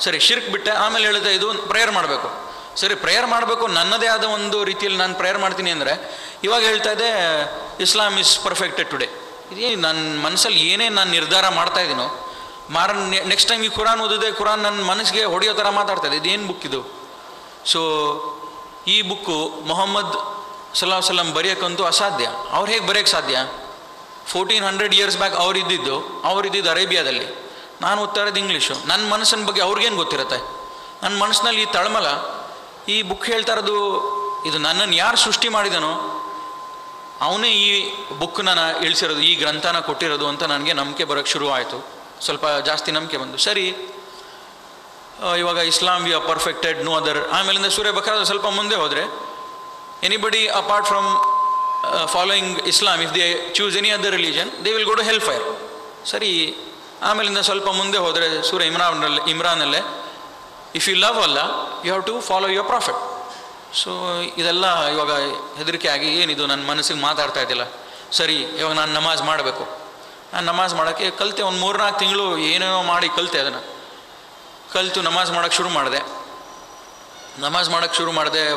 ಸರಿ ಶಿರ್ಕ್ ಬಿಟ್ಟೆ. ಆಮೇಲೆ ಹೇಳಿದೆ ಇದು ಪ್ರೇಯರ್ ಮಾಡಬೇಕು. ಸರಿ ಪ್ರೇಯರ್ ಮಾಡಬೇಕು, ನನ್ನದೇ ಆದ ಒಂದು ರೀತಿಯಲ್ಲಿ ನಾನು ಪ್ರೇಯರ್ ಮಾಡ್ತೀನಿ ಅಂದರೆ ಇವಾಗ ಹೇಳ್ತಾ ಇದ್ದೆ ಇಸ್ಲಾಮ್ ಇಸ್ ಪರ್ಫೆಕ್ಟೆಡ್ ಟುಡೇ. ಇದೇ ನನ್ನ ಮನಸ್ಸಲ್ಲಿ ಏನೇ ನಾನು ನಿರ್ಧಾರ ಮಾಡ್ತಾ ಇದ್ದೀನೋ ನೆಕ್ಸ್ಟ್ ಟೈಮ್ ಈ ಕುರಾನ್ ಓದಿದೆ, ಕುರಾನ್ ನನ್ನ ಮನಸ್ಸಿಗೆ ಹೊಡೆಯೋ ಥರ ಮಾತಾಡ್ತಾ ಇದೆ. ಇದೇನು ಬುಕ್ ಇದು? ಸೊ ಈ ಬುಕ್ಕು ಮೊಹಮ್ಮದ್ ಸಲ್ಲಲ್ಲಾಹು ಅಲೈಹಿ ವಸಲ್ಲಂ ಬರೆಯೋಕ್ಕಂತೂ ಅಸಾಧ್ಯ. ಅವ್ರು ಹೇಗೆ ಬರೆಯೋಕ್ಕೆ ಸಾಧ್ಯ? 1400 ಇಯರ್ಸ್ ಬ್ಯಾಕ್ ಅವರಿದ್ದಿದ್ದು ಅರೇಬಿಯಾದಲ್ಲಿ, ನಾನು ಓದ್ತಾ ಇರೋದು ಇಂಗ್ಲೀಷು. ನನ್ನ ಮನಸ್ಸಿನ ಬಗ್ಗೆ ಅವ್ರಿಗೇನು ಗೊತ್ತಿರುತ್ತೆ? ನನ್ನ ಮನಸ್ಸಿನಲ್ಲಿ ಈ ತಳಮಲ, ಈ ಬುಕ್ ಹೇಳ್ತಾ ಇರೋದು ಇದು ನನ್ನನ್ನು ಯಾರು ಸೃಷ್ಟಿ ಮಾಡಿದನೋ ಅವನೇ ಈ ಬುಕ್ನ ಇಳಿಸಿರೋದು, ಈ ಗ್ರಂಥನ ಕೊಟ್ಟಿರೋದು ಅಂತ ನನಗೆ ನಂಬಿಕೆ ಬರೋಕ್ಕೆ ಶುರು ಆಯಿತು. ಸ್ವಲ್ಪ ಜಾಸ್ತಿ ನಂಬಿಕೆ ಬಂದು ಸರಿ ಇವಾಗ Islam we are perfected no other. ಆಮೇಲಿಂದ ಸೂರ್ಯ ಬಕ್ರಾದ ಸ್ವಲ್ಪ ಮುಂದೆ ಹೋದರೆ anybody apart from following Islam if they choose any other religion they will go to hell fire. ಸರಿ ಆಮೇಲಿಂದ ಸ್ವಲ್ಪ ಮುಂದೆ ಹೋದರೆ ಸೂರ್ಯ ಇಮ್ರಾನಲ್ಲೇ if you love Allah you have to follow your prophet. So ಇದೆಲ್ಲ ಇವಾಗ ಹೆದರಿಕೆ ಆಗಿ ಏನಿದು ನನ್ನ ಮನಸ್ಸಿಗೆ ಮಾತಾಡ್ತಾ ಇದ್ದಿಲ್ಲ. ಸರಿ ಇವಾಗ ನಾನು ನಮಾಜ್ ಮಾಡಬೇಕು. ನಾನು ನಮಾಜ್ ಮಾಡೋಕ್ಕೆ ಕಲಿತೆ, ಒಂದು 3-4 ತಿಂಗಳು ಏನೇನೋ ಮಾಡಿ ಕಲಿತೆ. ಅದನ್ನು ಕಲಿತು ನಮಾಜ್ ಮಾಡೋಕ್ಕೆ ಶುರು ಮಾಡಿದೆ.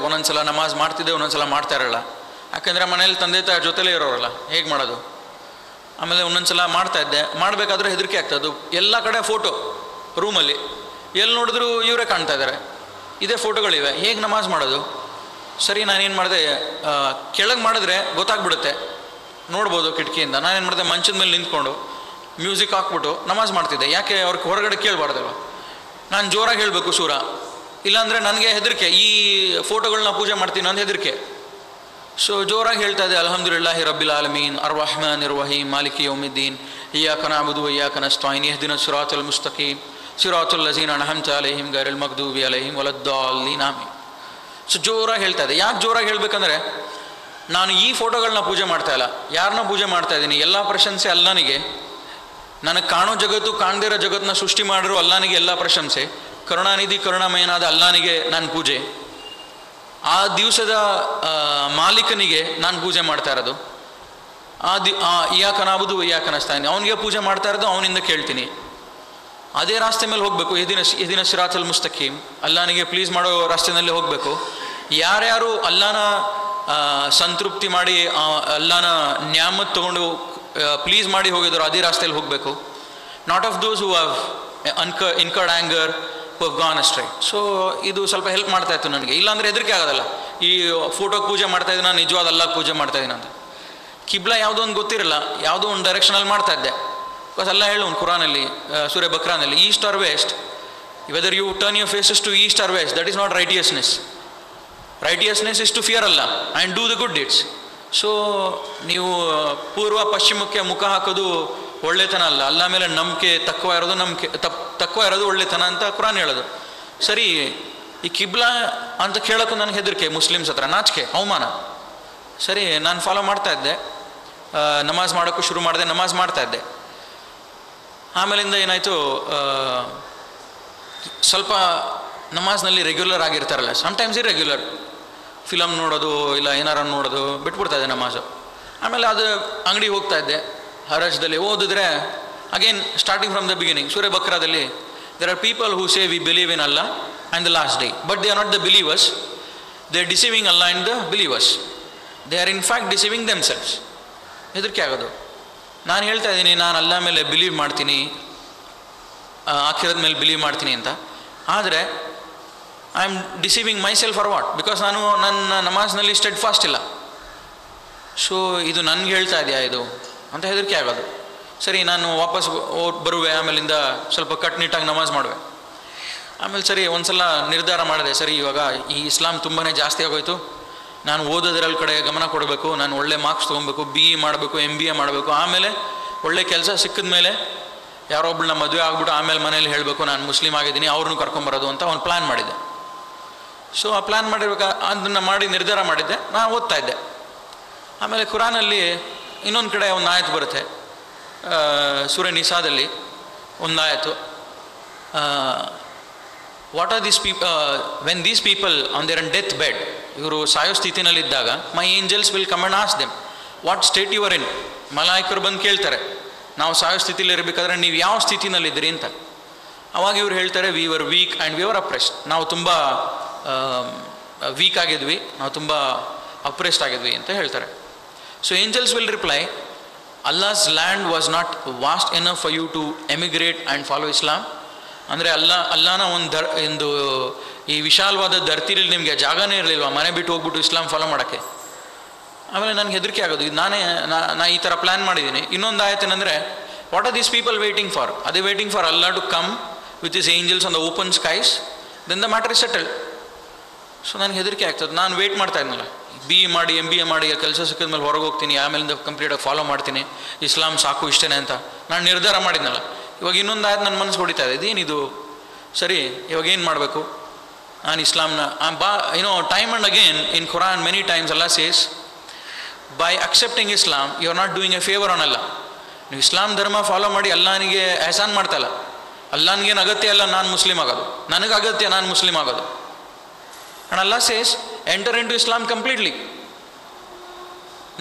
ಒಂದೊಂದು ಸಲ ನಮಾಜ್ ಮಾಡ್ತಿದ್ದೆ, ಒಂದೊಂದು ಸಲ ಮಾಡ್ತಾ ಇರಲ್ಲ. ಯಾಕೆಂದರೆ ಮನೇಲಿ ತಂದೆ ತಾಯಿ ಜೊತೆಲೇ ಇರೋರಲ್ಲ, ಹೇಗೆ ಮಾಡೋದು? ಆಮೇಲೆ ಒಂದೊಂದು ಸಲ ಮಾಡ್ತಾಯಿದ್ದೆ. ಮಾಡಬೇಕಾದ್ರೆ ಹೆದರಿಕೆ ಆಗ್ತದೆ. ಎಲ್ಲ ಕಡೆ ಫೋಟೋ ರೂಮಲ್ಲಿ ಎಲ್ಲಿ ನೋಡಿದ್ರು ಇವರೇ ಕಾಣ್ತಾ ಇದ್ದಾರೆ, ಇದೇ ಫೋಟೋಗಳಿವೆ, ಹೇಗೆ ನಮಾಜ್ ಮಾಡೋದು? ಸರಿ ನಾನೇನು ಮಾಡಿದೆ, ಕೆಳಗೆ ಮಾಡಿದ್ರೆ ಗೊತ್ತಾಗ್ಬಿಡುತ್ತೆ, ನೋಡ್ಬೋದು ಕಿಟಕಿಯಿಂದ. ನಾನೇನು ಮಾಡಿದೆ, ಮಂಚದ ಮೇಲೆ ನಿಂತ್ಕೊಂಡು ಮ್ಯೂಸಿಕ್ ಹಾಕ್ಬಿಟ್ಟು ನಮಾಜ್ ಮಾಡ್ತಿದ್ದೆ. ಯಾಕೆ ಅವ್ರಿಗೆ ಹೊರಗಡೆ ಕೇಳಬಾರ್ದಲ್ವ? ನಾನು ಜೋರಾಗಿ ಹೇಳಬೇಕು ಸೂರ, ಇಲ್ಲಾಂದರೆ ನನಗೆ ಹೆದರಿಕೆ, ಈ ಫೋಟೋಗಳನ್ನ ಪೂಜೆ ಮಾಡ್ತೀನಿ ಅಂತ ಹೆದರಿಕೆ. ಸೊ ಜೋರಾಗಿ ಹೇಳ್ತಾ ಇದ್ದೆ, ಅಲ್ಹಮ್ದುಲಿಲ್ಲಾಹಿ ರಬ್ಬಿಲ್ ಆಲಮೀನ್ ಅರ್ರಹ್ಮಾನಿರ್ ರಹೀಮ್ ಮಾಲಿಕಿ ಯೌಮಿದ್ದೀನ್ ಇಯ್ಯಾಕ ನಅಬುದು ವ ಇಯ್ಯಾಕ ನಸ್ತഈನ್ ಇಹ್ದಿನಸ್ ಸಿರಾತಲ್ ಮುಸ್ತಕೀಮ್ ಸಿರಾತಲ್ ಲಜೀನ ಅನ್ಅಮ್ತ ಅಲೈಹಿಮ್ ಗೈರಿಲ್ ಮಗ್ದೂಬಿ ಅಲೈಹಿಮ್ ವಲದ್ದಾಲ್ಲೀನ್ ಆಮೀನ್. ಸೊ ಜೋರಾಗಿ ಹೇಳ್ತಾ ಇದ್ದೆ. ಯಾಕೆ ಜೋರಾಗಿ ಹೇಳಬೇಕಂದ್ರೆ ನಾನು ಈ ಫೋಟೋಗಳನ್ನ ಪೂಜೆ ಮಾಡ್ತಾ ಇಲ್ಲ, ಯಾರನ್ನ ಪೂಜೆ ಮಾಡ್ತಾ ಇದ್ದೀನಿ? ಎಲ್ಲ ಪ್ರಶಂಸೆ ಅಲ್ಲಾನಿಗೆ. ನನಗೆ ಕಾಣೋ ಜಗತ್ತು, ಕಾಣದೇ ಇರೋ ಜಗತ್ತನ್ನ ಸೃಷ್ಟಿ ಮಾಡಿರೋ ಅಲ್ಲಾನಿಗೆ ಎಲ್ಲ ಪ್ರಶಂಸೆ. ಕರುಣಾನಿಧಿ ಕರುಣಾಮಯನಾದ ಅಲ್ಲಾನಿಗೆ ನಾನು ಪೂಜೆ. ಆ ದಿವಸದ ಮಾಲೀಕನಿಗೆ ನಾನು ಪೂಜೆ ಮಾಡ್ತಾ ಇರೋದು. ಇಯ್ಯಾಕ ನಅಬುದು ವ ಇಯ್ಯಾಕ ನಸ್ತഈನ್, ಅವನಿಗೆ ಪೂಜೆ ಮಾಡ್ತಾ ಇರೋದು, ಅವನಿಂದ ಕೇಳ್ತೀನಿ. ಅದೇ ರಾಸ್ತೆ ಮೇಲೆ ಹೋಗಬೇಕು. ಇಹ್ದಿನ ಸಿರಾತಲ್ ಮುಸ್ತಕೀಮ್, ಅಲ್ಲಾನಿಗೆ ಪ್ಲೀಸ್ ಮಾಡೋ ರಾಸ್ತೆನಲ್ಲಿ ಹೋಗಬೇಕು. ಯಾರ್ಯಾರು ಅಲ್ಲಾನ ಸಂತೃಪ್ತಿ ಮಾಡಿ ಅಲ್ಲಾನ ನ್ಯಾಮತ್ ತೊಗೊಂಡು ಪ್ಲೀಸ್ ಮಾಡಿ ಹೋಗಿದ್ರು ಅದೇ ರಾಸ್ತೆಯಲ್ಲಿ ಹೋಗಬೇಕು. Not of those who have incurred anger who have gone astray. So ಇದು ಸ್ವಲ್ಪ ಹೆಲ್ಪ್ ಮಾಡ್ತಾ ಇತ್ತು ನನಗೆ. ಇಲ್ಲಾಂದರೆ ಹೆದರಿಕೆ ಆಗೋದಲ್ಲ, ಈ ಫೋಟೋಗೆ ಪೂಜೆ ಮಾಡ್ತಾ ಇದ್ದೀನಿ, ನಾನು ನಿಜವಾದ ಅಲ್ಲಾಹ್ ಪೂಜೆ ಮಾಡ್ತಾ ಇದ್ದೀನಿ ಅಂತ. ಕಿಬ್ಲಾ ಯಾವುದೋ ಒಂದು ಗೊತ್ತಿರಲ್ಲ, ಯಾವುದೋ ಒಂದು ಡೈರೆಕ್ಷನಲ್ಲಿ ಮಾಡ್ತಾ ಇದ್ದೆ. ಬಿಕಾಸ್ ಅಲ್ಲ ಹೇಳು ಒಂದು ಕುರಾನಲ್ಲಿ, ಸೂರ್ಯ ಬಕ್ರಾನಲ್ಲಿ, east or west, whether you turn your faces to east or west, that is not righteousness. Righteousness is to fear Allah and do the good deeds. So ನೀವು ಪೂರ್ವ ಪಶ್ಚಿಮಕ್ಕೆ ಮುಖ ಹಾಕೋದು ಒಳ್ಳೆತನ ಅಲ್ಲ, ಅಲ್ಲ ಮೇಲೆ ನಂಬಿಕೆ ತక్కుವ ಇರೋದು ಒಳ್ಳೆತನ ಅಂತ ಕುರಾನ್ ಹೇಳೋದು. ಸರಿ ಈ ಕಿಬ್ಲಾ ಅಂತ ಕೇಳೋಕ್ಕೂ ನನಗೆ ಹೆದರಿಕೆ, ಮುಸ್ಲಿಮ್ಸ್ ಹತ್ರ ನಾಚಿಕೆ, ಅವಮಾನ. ಸರಿ ನಾನು ಫಾಲೋ ಮಾಡ್ತಾ ಇದ್ದೆ, ನಮಾಜ್ ಮಾಡೋಕ್ಕೂ ಶುರು ಮಾಡಿದೆ, ನಮಾಜ್ ಮಾಡ್ತಾ ಇದ್ದೆ. ಆಮೇಲಿಂದ ಏನಾಯಿತು, ಸ್ವಲ್ಪ ನಮಾಜ್ನಲ್ಲಿ ರೆಗ್ಯುಲರ್ ಆಗಿರ್ತಾರಲ್ಲ, ಸಮ್ಟೈಮ್ಸ್ ಇರ್ರೆಗ್ಯುಲರ್, ಫಿಲಮ್ ನೋಡೋದು ಇಲ್ಲ ಏನಾರ ನೋಡೋದು ಬಿಟ್ಬಿಡ್ತಾ ಇದ್ದೆ ನಮಾಜು. ಆಮೇಲೆ ಅದು ಅಂಗಡಿಗೆ ಹೋಗ್ತಾ ಇದ್ದೆ, ಹರಜ್ದಲ್ಲಿ ಓದಿದ್ರೆ again starting from the beginning. ಸೂರ್ಯ ಬಕ್ರಾದಲ್ಲಿ there are people who say we believe in Allah and the last day, but they are not the believers, they are deceiving Allah and the believers, they are in fact deceiving themselves. ಹೆದರಿಕೆ ಆಗೋದು. ನಾನು ಹೇಳ್ತಾ ಇದ್ದೀನಿ ನಾನು ಅಲ್ಲಾ ಮೇಲೆ ಬಿಲೀವ್ ಮಾಡ್ತೀನಿ, ಆಖಿರದ ಮೇಲೆ ಬಿಲೀವ್ ಮಾಡ್ತೀನಿ ಅಂತ, ಆದರೆ I am deceiving my self for what? Because ನಾನು ನನ್ನ ನಮಾಜ್ನಲ್ಲಿ ಸ್ಟೆಡ್ ಫಾಸ್ಟ್ ಇಲ್ಲ. ಸೊ ಇದು ನನಗೆ ಹೇಳ್ತಾ ಇದೆಯಾ ಇದು ಅಂತ ಹೆದರಿಕೆ ಆಗೋದು. ಸರಿ ನಾನು ವಾಪಸ್ ಬರುವೆ, ಆಮೇಲಿಂದ ಸ್ವಲ್ಪ ಕಟ್ನಿಟ್ಟಾಗಿ ನಮಾಜ್ ಮಾಡುವೆ. ಆಮೇಲೆ ಸರಿ ಒಂದು ಸಲ ನಿರ್ಧಾರ ಮಾಡಿದೆ, ಸರಿ ಇವಾಗ ಈ ಇಸ್ಲಾಂ ತುಂಬಾ ಜಾಸ್ತಿ ಆಗೋಯ್ತು, ನಾನು ಓದೋದ್ರಲ್ಲಿ ಕಡೆ ಗಮನ ಕೊಡಬೇಕು, ನಾನು ಒಳ್ಳೆ ಮಾರ್ಕ್ಸ್ ತೊಗೊಬೇಕು, BE ಮಾಡಬೇಕು, MBA ಮಾಡಬೇಕು, ಆಮೇಲೆ ಒಳ್ಳೆ ಕೆಲಸ ಸಿಕ್ಕಿದ ಮೇಲೆ ಯಾರೊಬ್ಬಳನ್ನ ಮದುವೆ ಆಗ್ಬಿಟ್ಟು ಆಮೇಲೆ ಮನೇಲಿ ಹೇಳಬೇಕು ನಾನು ಮುಸ್ಲಿಮ್ ಆಗಿದ್ದೀನಿ, ಅವ್ರನ್ನೂ ಕರ್ಕೊಂಬರೋದು ಅಂತ ಒಂದು ಪ್ಲ್ಯಾನ್ ಮಾಡಿದ್ದೆ. ಸೊ ಆ ಪ್ಲ್ಯಾನ್ ಅದನ್ನು ಮಾಡಿ ನಿರ್ಧಾರ ಮಾಡಿದ್ದೆ. ನಾನು ಓದ್ತಾ ಇದ್ದೆ. ಆಮೇಲೆ ಕುರಾನಲ್ಲಿ ಇನ್ನೊಂದು ಕಡೆ ಒಂದು ಆಯತು ಬರುತ್ತೆ, ಸೂರಹ ನಿಸಾದಲ್ಲಿ ಒಂದು ಆಯತು, what are these when these people on their death bed, ಇವರು ಸಾಯೋ ಸ್ಥಿತಿನಲ್ಲಿದ್ದಾಗ, my angels will come and ask them what state you are in. ಮಲಾಯಿಕರು ಬಂದು ಕೇಳ್ತಾರೆ, ನಾವು ಸಾಯೋ ಸ್ಥಿತಿಲಿ ಇರಬೇಕಾದ್ರೆ ನೀವು ಯಾವ ಸ್ಥಿತಿನಲ್ಲಿದ್ದೀರಿ ಅಂತ. ಅವಾಗ ಇವ್ರು ಹೇಳ್ತಾರೆ we were weak and we were oppressed, ನಾವು ತುಂಬ ವೀಕ್ ಆಗಿದ್ವಿ, ನಾವು ತುಂಬ ಅಪ್ರೆಸ್ಡ್ ಆಗಿದ್ವಿ ಅಂತ ಹೇಳ್ತಾರೆ. So angels will reply, Allah's land was not vast enough for you to emigrate and follow Islam. ಅಂದರೆ ಅಲ್ಲಾನ ಒಂದು ಈ ವಿಶಾಲವಾದ ಧರ್ತಿಲಿ ನಿಮಗೆ ಜಾಗನೇ ಇರಲಿಲ್ವ ಮನೆ ಬಿಟ್ಟು ಹೋಗ್ಬಿಟ್ಟು ಇಸ್ಲಾಂ ಫಾಲೋ ಮಾಡೋಕ್ಕೆ. ಆಮೇಲೆ ನನಗೆ ಹೆದರಿಕೆ ಆಗೋದು, ಇದು ನಾ ಈ ಥರ ಪ್ಲ್ಯಾನ್ ಮಾಡಿದ್ದೀನಿ. ಇನ್ನೊಂದು ಆಯ್ತೇನೆಂದರೆ, what are these people waiting for? ಅದೇ waiting for Allah to come with is angels on the open skies, then the matter is settled. So ನನಗೆ ಹೆದರಿಕೆ ಆಗ್ತದೆ. ನಾನು ವೇಟ್ ಮಾಡ್ತಾ ಇದ್ನಲ್ಲ, BE ಮಾಡಿ MBA ಮಾಡಿ ಕೆಲಸ ಸಿಕ್ಕಿದ ಮೇಲೆ ಹೊರಗೆ ಹೋಗ್ತೀನಿ, ಆಮೇಲಿಂದ ಕಂಪ್ಲೀಟಾಗಿ ಫಾಲೋ ಮಾಡ್ತೀನಿ, ಇಸ್ಲಾಂ ಸಾಕು ಇಷ್ಟೇ ಅಂತ ನಾನು ನಿರ್ಧಾರ ಮಾಡಿದ್ನಲ್ಲ. ಇವಾಗ ಇನ್ನೊಂದು ಆಯ್ತು ನನ್ನ ಮನಸ್ಸು ಹೊಡಿತಾ ಇದೆ, ಇದೇನಿದು ಸರಿ, ಇವಾಗ ಏನು ಮಾಡಬೇಕು? ನಾನು ಇಸ್ಲಾಂನ time and again in Quran many times Allah says, by accepting Islam you are not doing a favour on Allah. ನೀವು ಇಸ್ಲಾಂ ಧರ್ಮ ಫಾಲೋ ಮಾಡಿ ಅಲ್ಲಾನಿಗೆ ಎಹಸಾನ್ ಮಾಡ್ತಾಯಿಲ್ಲ. ಅಲ್ಲಾನಿಗೇನು ಅಗತ್ಯ ಅಲ್ಲ ನಾನು ಮುಸ್ಲಿಮ್ ಆಗೋದು, ನನಗೆ ಅಗತ್ಯ ನಾನು ಮುಸ್ಲಿಮ್ ಆಗೋದು. ಆ್ಯಂಡ್ ಅಲ್ಲಾ says enter into Islam completely.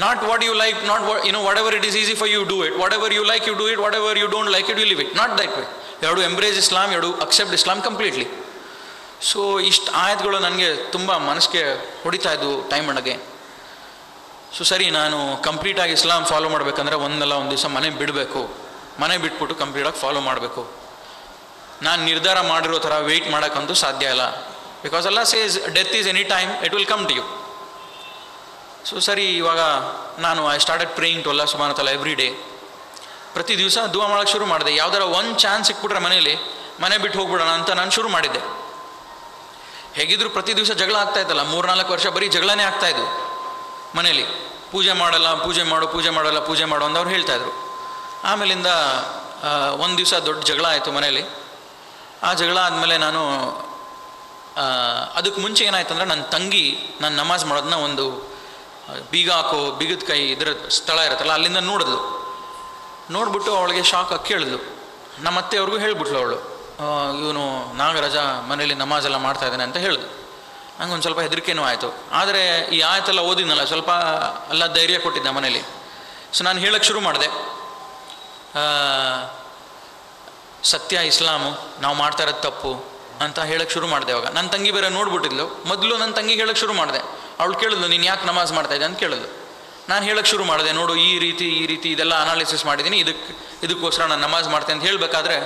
Not what you like, not what, whatever it is easy for you, do it. Whatever you like, you do it. Whatever you don't like it, you leave it. Not that way. You have to embrace Islam, you have to accept Islam completely. So ಇಷ್ಟು ಆಯತ್ಗಳು ನನಗೆ ತುಂಬ ಮನಸ್ಸಿಗೆ ಹೊಡಿತಾ ಇದ್ವು time and again. So ಸರಿ, ನಾನು ಕಂಪ್ಲೀಟಾಗಿ ಇಸ್ಲಾಂ follow ಮಾಡಬೇಕಂದ್ರೆ ಒಂದಲ್ಲ ಒಂದು ದಿವಸ ಮನೆ ಬಿಡಬೇಕು, ಮನೆ ಬಿಟ್ಬಿಟ್ಟು ಕಂಪ್ಲೀಟಾಗಿ ಫಾಲೋ ಮಾಡಬೇಕು. ನಾನು ನಿರ್ಧಾರ ಮಾಡಿರೋ ಥರ ವೆಯ್ಟ್ ಮಾಡೋಕ್ಕಂತೂ ಸಾಧ್ಯ ಇಲ್ಲ. Because Allah says death is any time it will come to you. So ಸರಿ, ಇವಾಗ ನಾನು ಐ ಸ್ಟಾರ್ಟೆಡ್ ಪ್ರೇಯಿಂಗ್ ಟು ಅಲ್ಲಾ ಸುಬ್ಹಾನಹು ವ ತಆಲಾ ಎವ್ರಿ ಡೇ. ಪ್ರತಿ ದಿವಸ ದುವಾ ಮಾಡೋಕ್ಕೆ ಶುರು ಮಾಡಿದೆ. ಯಾವ್ದಾರ ಒಂದು ಚಾನ್ಸ್ ಸಿಕ್ಬಿಟ್ರೆ ಮನೇಲಿ ಮನೆ ಬಿಟ್ಟು ಹೋಗ್ಬಿಡೋಣ ಅಂತ ನಾನು ಶುರು ಮಾಡಿದ್ದೆ. ಹೇಗಿದ್ರು ಪ್ರತಿ ದಿವಸ ಜಗಳ ಆಗ್ತಾಯಿತ್ತಲ್ಲ, 3-4 ವರ್ಷ ಬರೀ ಜಗಳನೇ ಆಗ್ತಾಯಿದ್ವು ಮನೇಲಿ. ಪೂಜೆ ಮಾಡಲ್ಲ, ಪೂಜೆ ಮಾಡು ಅಂತ ಅವ್ರು ಹೇಳ್ತಾಯಿದ್ರು. ಆಮೇಲಿಂದ ಒಂದು ದಿವಸ ದೊಡ್ಡ ಜಗಳ ಆಯಿತು ಮನೇಲಿ. ಆ ಜಗಳ ಆದಮೇಲೆ ನಾನು ಅದಕ್ಕೆ ಮುಂಚೆ ಏನಾಯ್ತು ಅಂದರೆ, ನನ್ನ ತಂಗಿ ನಾನು ನಮಾಜ್ ಮಾಡೋದನ್ನ ಒಂದು ಬೀಗದ ಕೈ ಇದರ ಸ್ಥಳ ಇರುತ್ತಲ್ಲ ಅಲ್ಲಿಂದ ನೋಡ್ಬಿಟ್ಟು ಅವಳಿಗೆ ಶಾಕ್ ಆಗಿ ಕೇಳಿದ್ಲು. ನಮ್ಮ ಅತ್ತೆಯವ್ರಿಗೂ ಹೇಳ್ಬಿಟ್ಲು ಅವಳು, ಇವನು ನಾಗರಾಜ ಮನೇಲಿ ನಮಾಜೆಲ್ಲ ಮಾಡ್ತಾ ಇದ್ದಾನೆ ಅಂತ ಹೇಳಿದ್ರು. ನಂಗೆ ಒಂದು ಸ್ವಲ್ಪ ಹೆದರಿಕೆನೂ ಆಯಿತು. ಆದರೆ ಈ ಆಯತೆಲ್ಲ ಓದಿದ್ನಲ್ಲ, ಸ್ವಲ್ಪ ಎಲ್ಲ ಧೈರ್ಯ ಕೊಟ್ಟಿದ್ದೆ ಮನೇಲಿ. ಸೊ ನಾನು ಹೇಳೋಕ್ಕೆ ಶುರು ಮಾಡಿದೆ, ಸತ್ಯ ಇಸ್ಲಾಮು, ನಾವು ಮಾಡ್ತಾ ಇರೋದು ತಪ್ಪು ಅಂತ ಹೇಳೋಕ್ಕೆ ಶುರು ಮಾಡಿದೆ. ಇವಾಗ ನನ್ನ ತಂಗಿ ಬೇರೆ ನೋಡ್ಬಿಟ್ಟಿದ್ಲು. ಮೊದಲು ನನ್ನ ತಂಗಿಗೆ ಹೇಳೋಕ್ಕೆ ಶುರು ಮಾಡಿದೆ. ಅವಳು ಕೇಳಿದ್ಲು, ನೀನು ಯಾಕೆ ನಮಾಜ್ ಮಾಡ್ತಾಯಿದ್ದೆ ಅಂತ ಕೇಳಿದ್ಲು. ನಾನು ಹೇಳೋಕ್ಕೆ ಶುರು ಮಾಡಿದೆ, ನೋಡು ಈ ರೀತಿ ಇದೆಲ್ಲ ಅನಾಲಿಸಿಸ್ ಮಾಡಿದ್ದೀನಿ, ಇದಕ್ಕೋಸ್ಕರ ನಾನು ನಮಾಜ್ ಮಾಡ್ತೇನೆ ಅಂತ ಹೇಳಬೇಕಾದ್ರೆ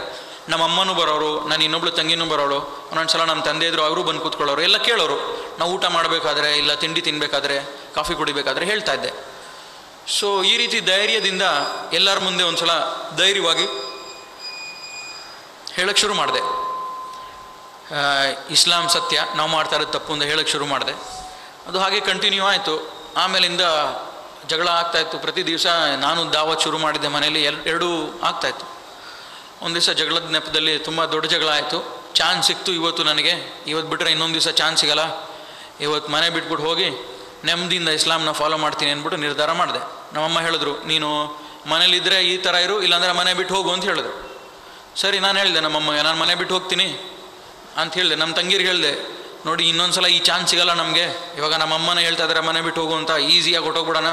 ನಮ್ಮ ಅಮ್ಮನೂ ಬರೋರು, ನಾನು ಇನ್ನೊಬ್ಳು ತಂಗಿನೂ ಬರೋಳು, ಒಂದೊಂದು ಸಲ ನಮ್ಮ ತಂದೆ ಇದ್ರು ಅವರು ಬಂದು ಕೂತ್ಕೊಳ್ಳೋರು, ಎಲ್ಲ ಕೇಳೋರು. ನಾವು ಊಟ ಮಾಡಬೇಕಾದ್ರೆ, ಇಲ್ಲ ತಿಂಡಿ ತಿನ್ನಬೇಕಾದ್ರೆ, ಕಾಫಿ ಕುಡಿಬೇಕಾದ್ರೆ ಹೇಳ್ತಾ ಇದ್ದೆ. ಸೊ ಈ ರೀತಿ ಧೈರ್ಯದಿಂದ ಎಲ್ಲರ ಮುಂದೆ ಒಂದು ಸಲ ಧೈರ್ಯವಾಗಿ ಹೇಳೋಕ್ಕೆ ಶುರು ಮಾಡಿದೆ. ಇಸ್ಲಾಂ ಸತ್ಯ, ನಾವು ಮಾಡ್ತಾ ಇರೋದು ತಪ್ಪು ಅಂತ ಹೇಳೋಕ್ಕೆ ಶುರು ಮಾಡಿದೆ. ಅದು ಹಾಗೆ ಕಂಟಿನ್ಯೂ ಆಯಿತು. ಆಮೇಲಿಂದ ಜಗಳ ಆಗ್ತಾಯಿತ್ತು. ಪ್ರತಿ ದಿವಸ ನಾನು ದಾವತ್ ಶುರು ಮಾಡಿದ್ದೆ ಮನೇಲಿ, ಎರಡೂ ಆಗ್ತಾಯಿತ್ತು. ಒಂದು ದಿವಸ ಜಗಳದ ನೆಪದಲ್ಲಿ ತುಂಬ ದೊಡ್ಡ ಜಗಳ ಆಯಿತು. ಚಾನ್ಸ್ ಸಿಕ್ತು ಇವತ್ತು ನನಗೆ, ಇವತ್ತು ಬಿಟ್ಟರೆ ಇನ್ನೊಂದು ದಿವಸ ಚಾನ್ಸ್ ಸಿಗಲ್ಲ, ಇವತ್ತು ಮನೆ ಬಿಟ್ಬಿಟ್ಟು ಹೋಗಿ ನೆಮ್ಮದಿಯಿಂದ ಇಸ್ಲಾಂನ ಫಾಲೋ ಮಾಡ್ತೀನಿ ಅಂದ್ಬಿಟ್ಟು ನಿರ್ಧಾರ ಮಾಡಿದೆ. ನಮ್ಮಮ್ಮ ಹೇಳಿದ್ರು, ನೀನು ಮನೇಲಿದ್ದರೆ ಈ ಥರ ಇರು, ಇಲ್ಲಾಂದರೆ ಮನೆ ಬಿಟ್ಟು ಹೋಗು ಅಂತ ಹೇಳಿದ್ರು. ಸರಿ, ನಾನು ಹೇಳಿದೆ ನಮ್ಮಮ್ಮಗೆ, ನಾನು ಮನೆ ಬಿಟ್ಟು ಹೋಗ್ತೀನಿ ಅಂತ ಹೇಳಿದೆ. ನಮ್ಮ ತಂಗಿರಿಗೆ ಹೇಳಿದೆ, ನೋಡಿ ಇನ್ನೊಂದು ಸಲ ಈ ಚಾನ್ಸ್ ಸಿಗಲ್ಲ ನಮಗೆ, ಇವಾಗ ನಮ್ಮಮ್ಮನೇ ಹೇಳ್ತಾ ಇದ್ದಾರೆ ಮನೆ ಬಿಟ್ಟು ಹೋಗು ಅಂತ, ಈಸಿಯಾಗಿ ಹೊಟ್ಟೋಗ್ಬಿಡೋಣ,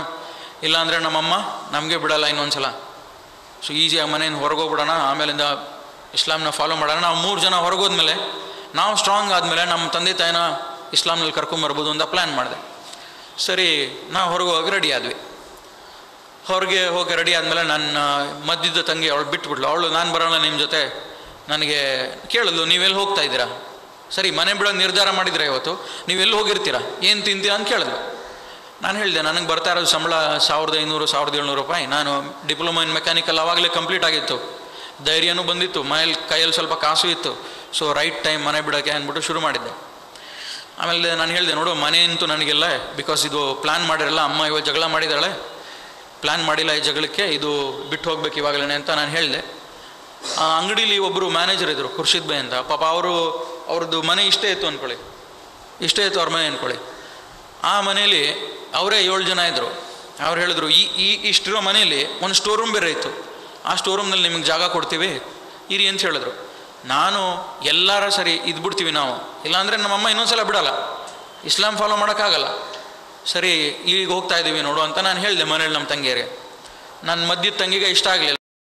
ಇಲ್ಲಾಂದರೆ ನಮ್ಮಮ್ಮ ನಮಗೆ ಬಿಡೋಲ್ಲ ಇನ್ನೊಂದು ಸಲ. ಸೊ ಈಸಿಯಾಗಿ ಮನೆಯಿಂದ ಹೊರಗೋಗ್ಬಿಡೋಣ, ಆಮೇಲಿಂದ ಇಸ್ಲಾಂನ ಫಾಲೋ ಮಾಡೋಣ. ನಾವು 3 ಜನ ಹೊರಗೋದ್ಮೇಲೆ, ನಾವು ಸ್ಟ್ರಾಂಗ್ ಆದಮೇಲೆ ನಮ್ಮ ತಂದೆ ತಾಯಿನ ಇಸ್ಲಾಂನಲ್ಲಿ ಕರ್ಕೊಂಬರ್ಬೋದು ಅಂತ ಪ್ಲ್ಯಾನ್ ಮಾಡಿದೆ. ಸರಿ, ನಾವು ಹೊರಗೆ ಹೋಗಿ ರೆಡಿ ಆದ್ವಿ. ಹೊರಗೆ ಹೋಗಿ ರೆಡಿ ಆದಮೇಲೆ ನನ್ನ ಮಧ್ಯದ ತಂಗಿ ಅವಳು ಬಿಟ್ಬಿಟ್ಲು. ಅವಳು, ನಾನು ಬರೋಲ್ಲ ನಿಮ್ಮ ಜೊತೆ, ನನಗೆ ಕೇಳಿದ್ಲು, ನೀವೆಲ್ಲಿ ಹೋಗ್ತಾ ಇದ್ದೀರಾ? ಸರಿ, ಮನೆ ಬಿಡೋದು ನಿರ್ಧಾರ ಮಾಡಿದ್ರೆ ಇವತ್ತು, ನೀವೆಲ್ಲಿ ಹೋಗಿರ್ತೀರಾ, ಏನು ತಿಂತೀರಾ ಅಂತ ಕೇಳಿದ್ಲು. ನಾನು ಹೇಳಿದೆ, ನನಗೆ ಬರ್ತಾ ಇರೋದು ಸಂಬಳ 1500-1700 ರೂಪಾಯಿ. ನಾನು ಡಿಪ್ಲೊಮಾ ಇನ್ ಮೆಕ್ಯಾನಿಕಲ್ ಆವಾಗಲೇ ಕಂಪ್ಲೀಟ್ ಆಗಿತ್ತು, ಧೈರ್ಯನೂ ಬಂದಿತ್ತು, ಕೈಯಲ್ಲಿ ಸ್ವಲ್ಪ ಕಾಸು ಇತ್ತು. ಸೊ ರೈಟ್ ಟೈಮ್ ಮನೆ ಬಿಡೋಕ್ಕೆ ಅಂದ್ಬಿಟ್ಟು ಶುರು ಮಾಡಿದ್ದೆ. ಆಮೇಲೆ ನಾನು ಹೇಳಿದೆ, ನೋಡು ಮನೆ ಅಂತೂ ನನಗೆಲ್ಲ, ಬಿಕಾಸ್ ಇದು ಪ್ಲ್ಯಾನ್ ಮಾಡಿರಲ್ಲ, ಅಮ್ಮ ಇವಾಗ ಜಗಳ ಮಾಡಿದಾಳೆ, ಪ್ಲ್ಯಾನ್ ಮಾಡಿಲ್ಲ ಈ ಜಗಳಕ್ಕೆ, ಇದು ಬಿಟ್ಟು ಹೋಗ್ಬೇಕು ಇವಾಗಲೇ ಅಂತ ನಾನು ಹೇಳಿದೆ. ಆ ಅಂಗಡೀಲಿ ಒಬ್ಬರು ಮ್ಯಾನೇಜರ್ ಇದ್ದರು, ಖುರ್ಷಿದ್ ಬೈ ಅಂತ. ಪಾಪ ಅವ್ರದ್ದು ಮನೆ ಇಷ್ಟೇ ಇತ್ತು ಅಂದ್ಕೊಳ್ಳಿ, ಇಷ್ಟೇ ಇತ್ತು ಅವ್ರ ಮನೆ ಅಂದ್ಕೊಳ್ಳಿ. ಆ ಮನೇಲಿ ಅವರೇ 7 ಜನ ಇದ್ದರು. ಅವ್ರು ಹೇಳಿದ್ರು, ಇಷ್ಟಿರೋ ಮನೇಲಿ ಒಂದು ಸ್ಟೋರ್ ರೂಮ್ ಬೇರೆ ಇತ್ತು, ಆ ಸ್ಟೋರ್ ರೂಮ್ನಲ್ಲಿ ನಿಮಗೆ ಜಾಗ ಕೊಡ್ತೀವಿ ಇರಿ ಅಂತ ಹೇಳಿದ್ರು. ನಾನು ಎಲ್ಲರ ಸರಿ ಇದ್ಬಿಡ್ತೀವಿ ನಾವು, ಇಲ್ಲಾಂದರೆ ನಮ್ಮಮ್ಮ ಇನ್ನೊಂದ್ಸಲ ಬಿಡೋಲ್ಲ, ಇಸ್ಲಾಂ ಫಾಲೋ ಮಾಡೋಕ್ಕಾಗಲ್ಲ, ಸರಿ ಈಗ ಹೋಗ್ತಾ ಇದ್ದೀವಿ ನೋಡು ಅಂತ ನಾನು ಹೇಳಿದೆ ಮನೇಲಿ ನಮ್ಮ ತಂಗಿಯರಿಗೆ. ನನ್ನ ಮಧ್ಯದ ತಂಗಿಗೆ ಇಷ್ಟ ಆಗಲಿಲ್ಲ.